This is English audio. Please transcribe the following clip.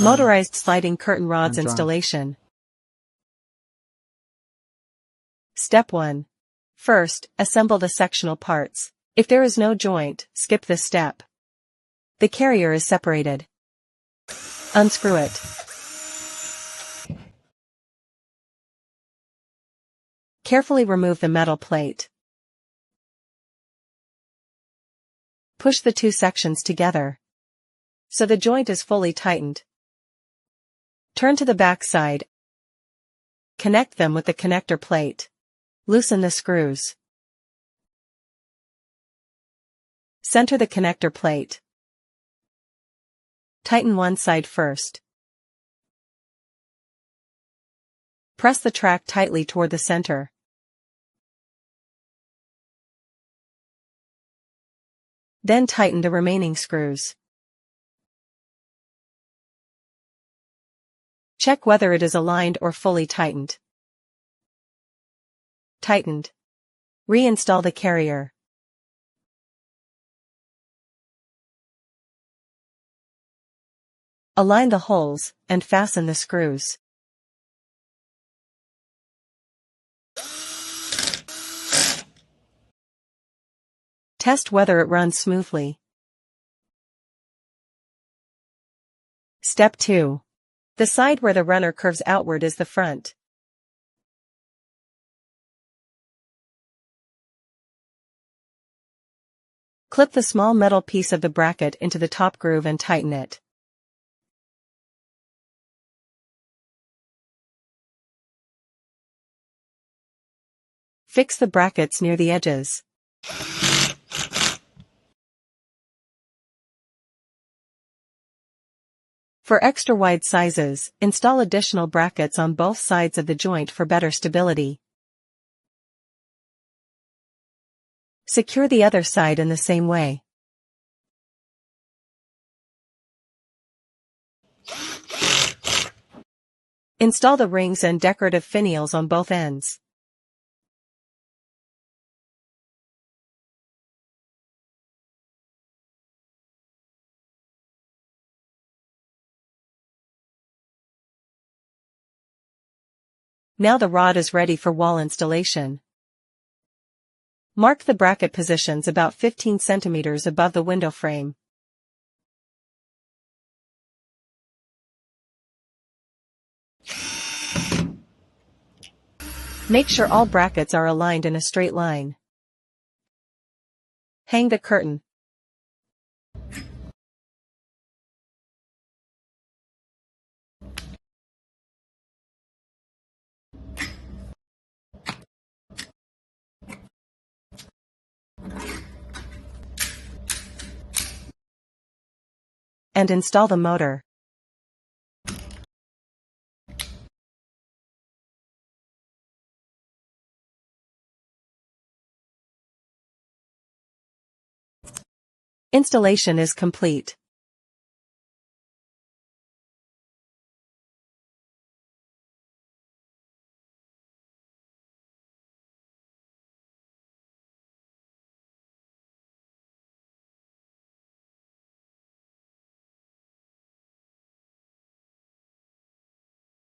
Motorized sliding curtain rods I'm drawing. installation. Step 1. First, assemble the sectional parts. If there is no joint, skip this step. The carrier is separated. Unscrew it. Carefully remove the metal plate. Push the two sections together, so the joint is fully tightened. Turn to the back side. Connect them with the connector plate. Loosen the screws. Center the connector plate. Tighten one side first. Press the track tightly toward the center. Then tighten the remaining screws. Check whether it is aligned or fully tightened. Tightened. Reinstall the carrier. Align the holes, and fasten the screws. Test whether it runs smoothly. Step 2. The side where the runner curves outward is the front. Clip the small metal piece of the bracket into the top groove and tighten it. Fix the brackets near the edges. For extra wide sizes, install additional brackets on both sides of the joint for better stability. Secure the other side in the same way. Install the rings and decorative finials on both ends. Now the rod is ready for wall installation. Mark the bracket positions about 15 centimeters above the window frame. Make sure all brackets are aligned in a straight line. Hang the curtain. And install the motor. Installation is complete.